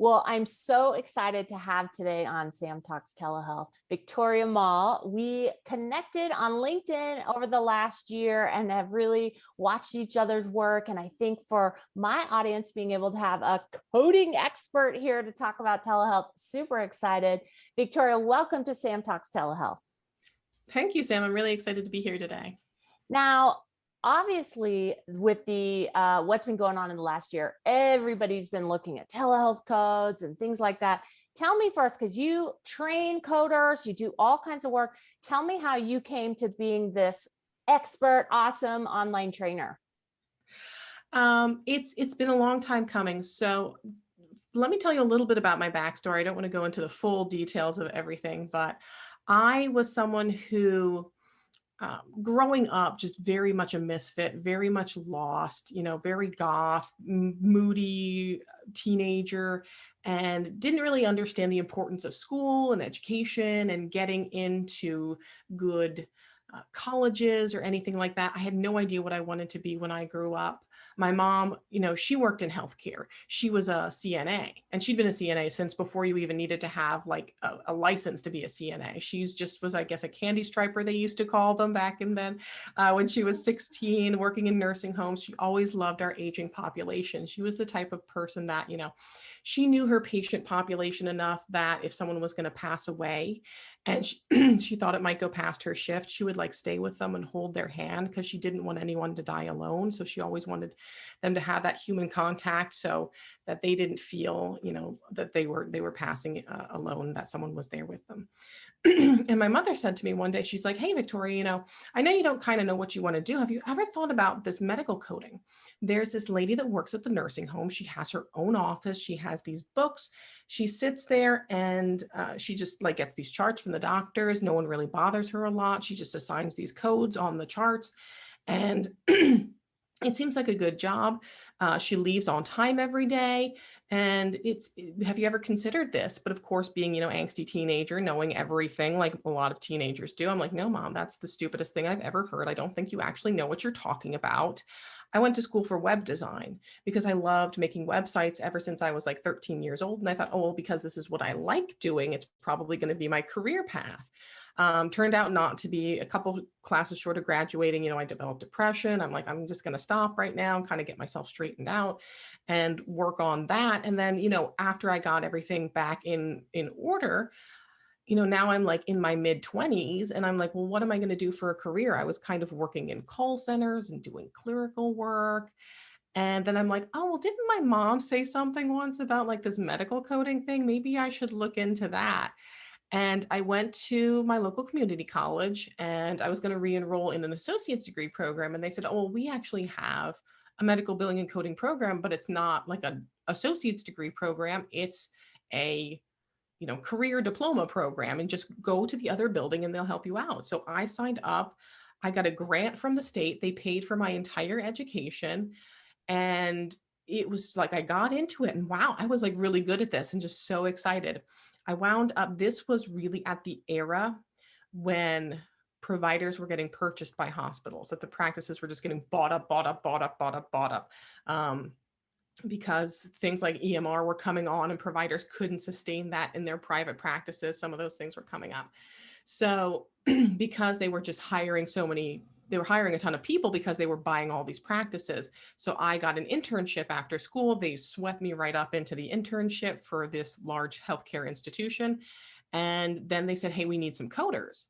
Well, I'm so excited to have today on Sam Talks Telehealth, Victoria Moll. We connected on LinkedIn over the last year and have really watched each other's work. And I think for my audience, being able to have a coding expert here to talk about telehealth, super excited. Victoria, welcome to Sam Talks Telehealth. Thank you, Sam. I'm really excited to be here today. Now, obviously, with the what's been going on in the last year, everybody's been looking at telehealth codes and things like that. Tell me first, because you train coders, you do all kinds of work. Tell me how you came to being this expert, awesome online trainer. It's been a long time coming. So let me tell you a little bit about my backstory. I don't want to go into the full details of everything, but I was someone who growing up, just very much a misfit, very much lost, very goth, moody teenager, and didn't really understand the importance of school and education and getting into good colleges or anything like that. I had no idea what I wanted to be when I grew up. My mom, she worked in healthcare. She was a CNA, and she'd been a CNA since before you even needed to have like a license to be a CNA. She just was, I guess, a candy striper, they used to call them back in then. When she was 16, working in nursing homes, she always loved our aging population. She was the type of person that, she knew her patient population enough that if someone was going to pass away, and she thought it might go past her shift, she would like stay with them and hold their hand because she didn't want anyone to die alone. So she always wanted them to have that human contact so that they didn't feel, that they were passing alone, that someone was there with them. And my mother said to me one day, she's like, "Hey, Victoria, I know you don't kind of know what you want to do. Have you ever thought about this medical coding? There's this lady that works at the nursing home. She has her own office. She has these books. She sits there and she just like gets these charts from the doctors. No one really bothers her a lot. She just assigns these codes on the charts. And it seems like a good job. She leaves on time every day. And have you ever considered this?" But of course, being, angsty teenager, knowing everything like a lot of teenagers do, I'm like, "No, Mom, that's the stupidest thing I've ever heard. I don't think you actually know what you're talking about." I went to school for web design because I loved making websites ever since I was like 13 years old. And I thought, oh, well, because this is what I like doing, it's probably going to be my career path. Turned out not to be. A couple classes short of graduating, I developed depression. I'm like, I'm just going to stop right now and kind of get myself straightened out and work on that. And then, after I got everything back in order, now I'm like in my mid 20s and I'm like, well, what am I going to do for a career? I was kind of working in call centers and doing clerical work. And then I'm like, oh, well, didn't my mom say something once about like this medical coding thing? Maybe I should look into that. And I went to my local community college and I was going to re-enroll in an associate's degree program. And they said, oh, well, we actually have a medical billing and coding program, but it's not like an associate's degree program. It's a career diploma program, and just go to the other building and they'll help you out. So I signed up. I got a grant from the state. They paid for my entire education. And it was like I got into it and wow, I was like really good at this and just so excited. I wound up, this was really at the era when providers were getting purchased by hospitals, that the practices were just getting bought up, bought up, bought up, bought up, bought up. Because things like EMR were coming on and providers couldn't sustain that in their private practices. Some of those things were coming up. So because they were just hiring they were hiring a ton of people because they were buying all these practices. So I got an internship after school. They swept me right up into the internship for this large healthcare institution. And then they said, hey, we need some coders.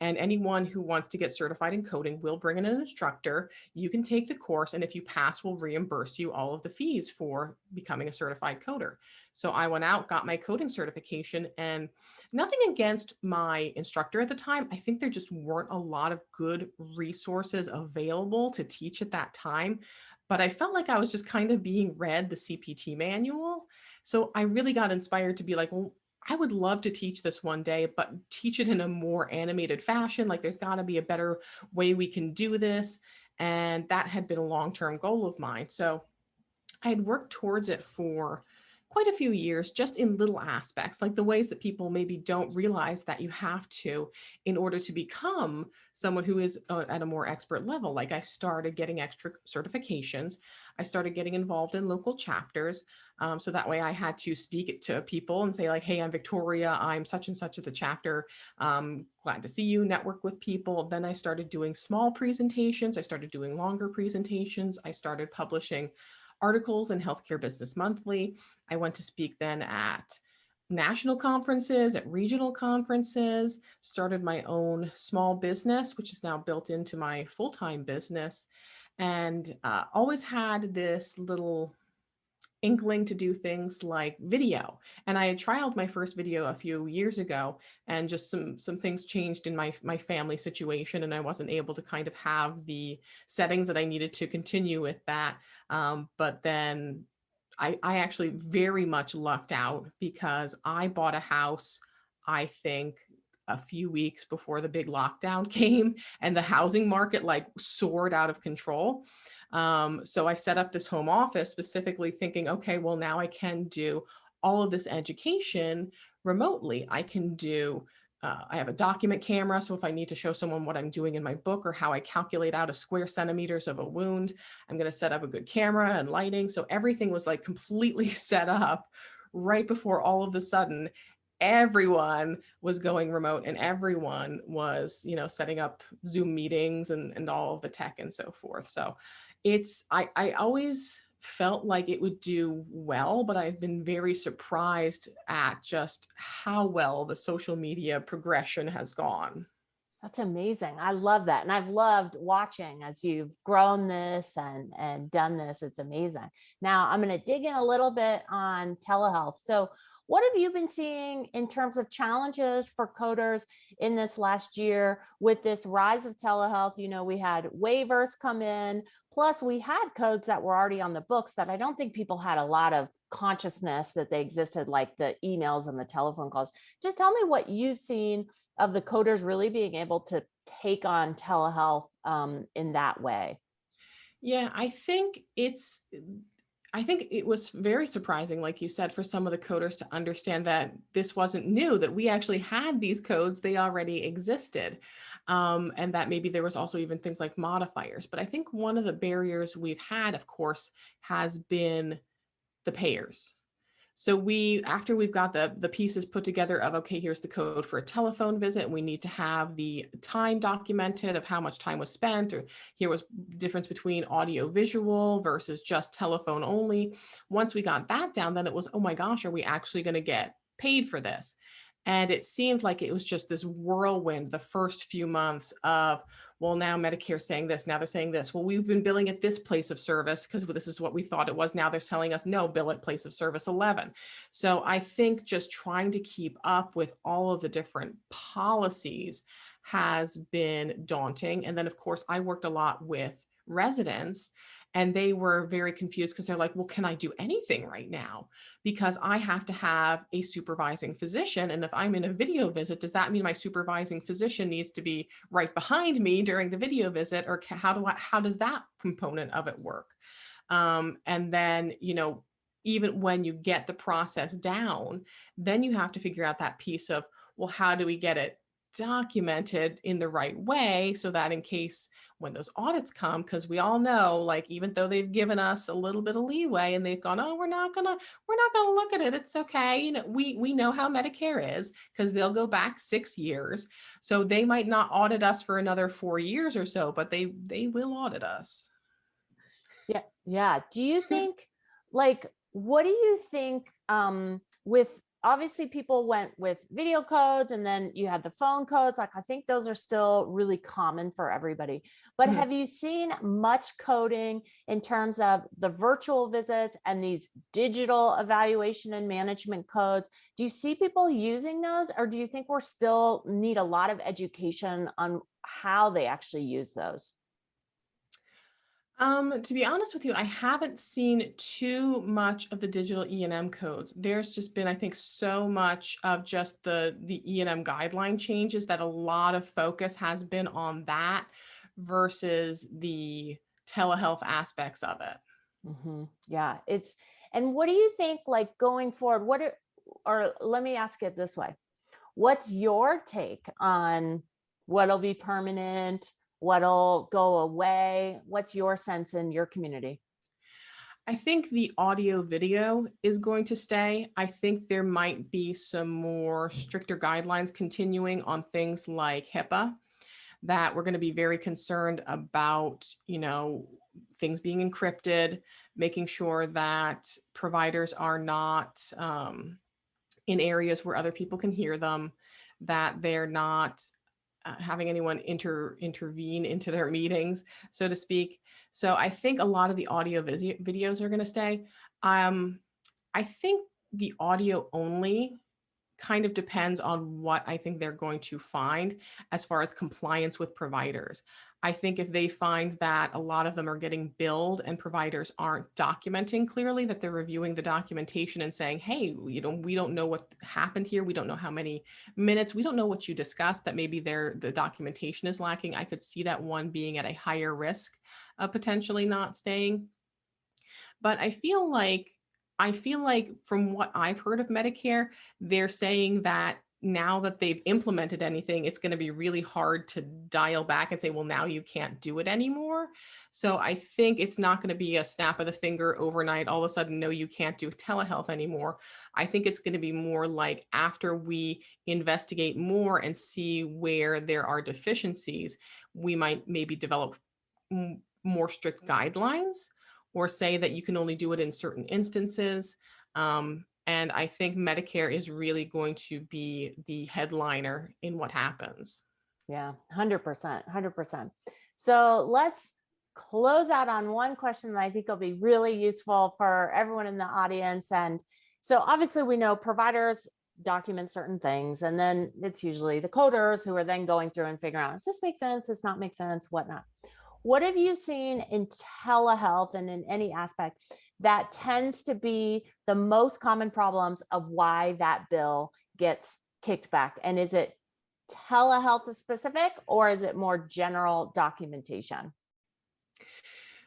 And anyone who wants to get certified in coding will bring in an instructor. You can take the course, and if you pass, we'll reimburse you all of the fees for becoming a certified coder. So I went out, got my coding certification, and nothing against my instructor at the time. I think there just weren't a lot of good resources available to teach at that time. But I felt like I was just kind of being read the CPT manual. So I really got inspired to be like, well, I would love to teach this one day, but teach it in a more animated fashion. Like there's got to be a better way we can do this. And that had been a long-term goal of mine. So I had worked towards it for quite a few years, just in little aspects, like the ways that people maybe don't realize that you have to in order to become someone who is at a more expert level. Like I started getting extra certifications. I started getting involved in local chapters. So that way I had to speak it to people and say like, hey, I'm Victoria. I'm such and such at the chapter. Glad to see you, network with people. Then I started doing small presentations. I started doing longer presentations. I started publishing articles in Healthcare Business Monthly. I went to speak then at national conferences, at regional conferences, started my own small business, which is now built into my full-time business, and always had this little inkling to do things like video. And I had trialed my first video a few years ago, and just some things changed in my family situation, and I wasn't able to kind of have the settings that I needed to continue with that. But then I actually very much lucked out because I bought a house, I think a few weeks before the big lockdown came, and the housing market like soared out of control. So I set up this home office specifically thinking, okay, well, now I can do all of this education remotely. I can do, I have a document camera. So if I need to show someone what I'm doing in my book or how I calculate out a square centimeters of a wound, I'm going to set up a good camera and lighting. So everything was like completely set up right before all of the sudden everyone was going remote and everyone was, setting up Zoom meetings and all of the tech and so forth. So I always felt like it would do well, but I've been very surprised at just how well the social media progression has gone. That's amazing. I love that. And I've loved watching as you've grown this and done this. It's amazing. Now I'm going to dig in a little bit on telehealth. So what have you been seeing in terms of challenges for coders in this last year with this rise of telehealth? We had waivers come in, plus we had codes that were already on the books that I don't think people had a lot of consciousness that they existed, like the emails and the telephone calls. Just tell me what you've seen of the coders really being able to take on telehealth in that way. Yeah, I think it was very surprising, like you said, for some of the coders to understand that this wasn't new, that we actually had these codes, they already existed. And that maybe there was also even things like modifiers. But I think one of the barriers we've had, of course, has been the payers. So after we've got the pieces put together of, okay, here's the code for a telephone visit, we need to have the time documented of how much time was spent, or here was difference between audio visual versus just telephone only. Once we got that down, then it was, oh my gosh, are we actually going to get paid for this? And it seemed like it was just this whirlwind the first few months of, well, now Medicare's saying this, now they're saying this. Well, we've been billing at this place of service because this is what we thought it was. Now they're telling us, no, bill at place of service 11. So I think just trying to keep up with all of the different policies has been daunting. And then, of course, I worked a lot with residents, and they were very confused because they're like, well, can I do anything right now? Because I have to have a supervising physician. And if I'm in a video visit, does that mean my supervising physician needs to be right behind me during the video visit? Or how does that component of it work? And then, even when you get the process down, then you have to figure out that piece of, well, how do we get it documented in the right way so that in case when those audits come, because we all know, like, even though they've given us a little bit of leeway and they've gone, oh, we're not gonna look at it, it's okay, we know how Medicare is, because they'll go back 6 years, so they might not audit us for another 4 years or so, but they will audit us. Yeah. Yeah. Do you think, what do you think with obviously people went with video codes and then you had the phone codes? Like, I think those are still really common for everybody. But Mhm. have you seen much coding in terms of the virtual visits and these digital evaluation and management codes? Do you see people using those, or do you think we're still need a lot of education on how they actually use those? To be honest with you, I haven't seen too much of the digital E&M codes. There's just been, I think, so much of just the E&M guideline changes that a lot of focus has been on that versus the telehealth aspects of it. Yeah, And what do you think, like going forward, or let me ask it this way. What's your take on what'll be permanent, what'll go away? What's your sense in your community? I think the audio video is going to stay. I think there might be some more stricter guidelines continuing on things like HIPAA, that we're going to be very concerned about, things being encrypted, making sure that providers are not in areas where other people can hear them, that they're not having anyone intervene into their meetings, so to speak. So I think a lot of the audio videos are going to stay. I think the audio only kind of depends on what I think they're going to find as far as compliance with providers. I think if they find that a lot of them are getting billed and providers aren't documenting clearly, that they're reviewing the documentation and saying, hey, we don't know what happened here. We don't know how many minutes. We don't know what you discussed, that maybe the documentation is lacking. I could see that one being at a higher risk of potentially not staying. But I feel like from what I've heard of Medicare, they're saying that now that they've implemented anything, it's going to be really hard to dial back and say, well, now you can't do it anymore. So I think it's not going to be a snap of the finger overnight. All of a sudden, no, you can't do telehealth anymore. I think it's going to be more like after we investigate more and see where there are deficiencies, we might maybe develop more strict guidelines, or say that you can only do it in certain instances. And I think Medicare is really going to be the headliner in what happens. Yeah, 100%, 100%. So let's close out on one question that I think will be really useful for everyone in the audience. And so obviously we know providers document certain things, and then it's usually the coders who are then going through and figuring out, does this make sense? Does not make sense? Whatnot. What have you seen in telehealth and in any aspect that tends to be the most common problems of why that bill gets kicked back? And is it telehealth specific, or is it more general documentation?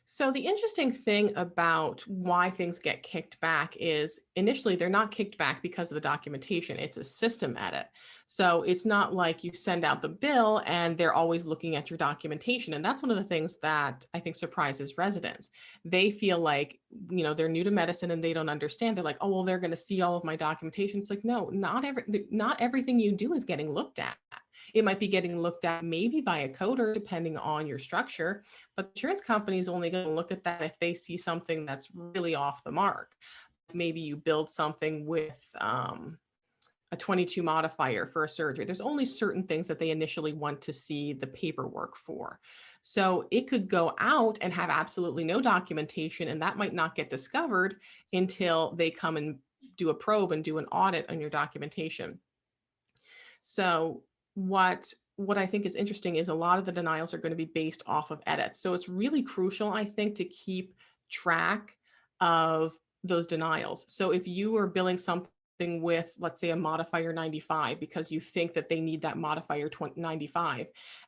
So the interesting thing about why things get kicked back is initially they're not kicked back because of the documentation. It's a system edit. So it's not like you send out the bill and they're always looking at your documentation. And that's one of the things that I think surprises residents. They feel like, they're new to medicine and they don't understand. They're like, oh, well, they're going to see all of my documentation. It's like, no, not everything you do is getting looked at. It might be getting looked at maybe by a coder, depending on your structure, but the insurance company is only going to look at that if they see something that's really off the mark. Maybe you build something with a 22 modifier for a surgery. There's only certain things that they initially want to see the paperwork for. So it could go out and have absolutely no documentation, and that might not get discovered until they come and do a probe and do an audit on your documentation. So what I think is interesting is a lot of the denials are going to be based off of edits. So it's really crucial, I think, to keep track of those denials. So if you are billing something with, let's say, a modifier 95 because you think that they need that modifier 95,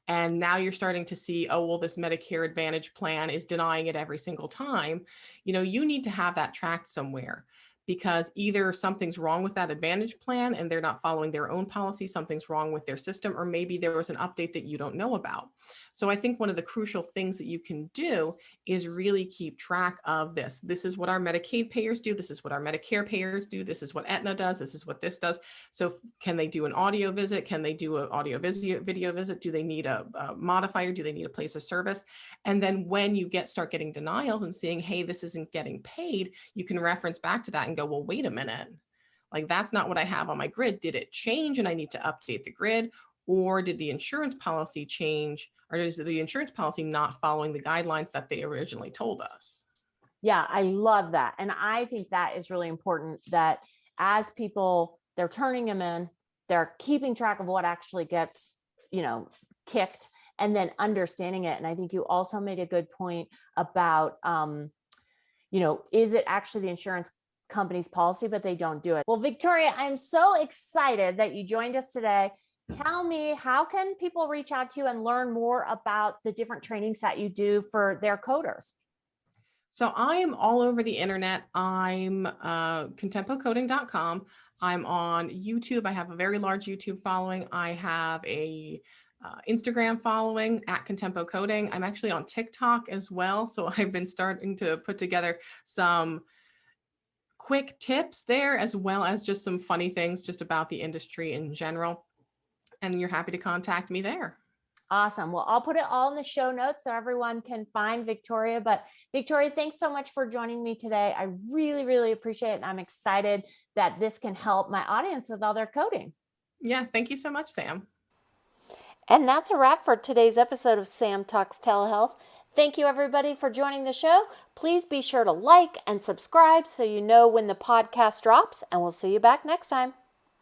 and now you're starting to see, oh, well, this Medicare Advantage plan is denying it every single time, you need to have that tracked somewhere, because either something's wrong with that Advantage plan and they're not following their own policy, something's wrong with their system, or maybe there was an update that you don't know about. So I think one of the crucial things that you can do is really keep track of this. This is what our Medicaid payers do. This is what our Medicare payers do. This is what Aetna does. This is what this does. So can they do an audio visit? Can they do an audio video visit? Do they need a modifier? Do they need a place of service? And then when you start getting denials and seeing, hey, this isn't getting paid, you can reference back to that and go, well, wait a minute. Like, that's not what I have on my grid. Did it change and I need to update the grid? Or did the insurance policy change? Or is the insurance policy not following the guidelines that they originally told us? Yeah, I love that. And I think that is really important, that as people, they're turning them in, they're keeping track of what actually gets, kicked, and then understanding it. And I think you also made a good point about, is it actually the insurance company's policy, but they don't do it. Well, Victoria, I'm so excited that you joined us today. Tell me, how can people reach out to you and learn more about the different trainings that you do for their coders? So I am all over the internet. I'm contempocoding.com. I'm on YouTube. I have a very large YouTube following. I have a Instagram following at Contempo Coding. I'm actually on TikTok as well. So I've been starting to put together some quick tips there, as well as just some funny things just about the industry in general. And you're happy to contact me there. Awesome. Well, I'll put it all in the show notes so everyone can find Victoria. But Victoria, thanks so much for joining me today. I really, really appreciate it. And I'm excited that this can help my audience with all their coding. Yeah, thank you so much, Sam. And that's a wrap for today's episode of Sam Talks Telehealth. Thank you, everybody, for joining the show. Please be sure to like and subscribe so you know when the podcast drops, and we'll see you back next time.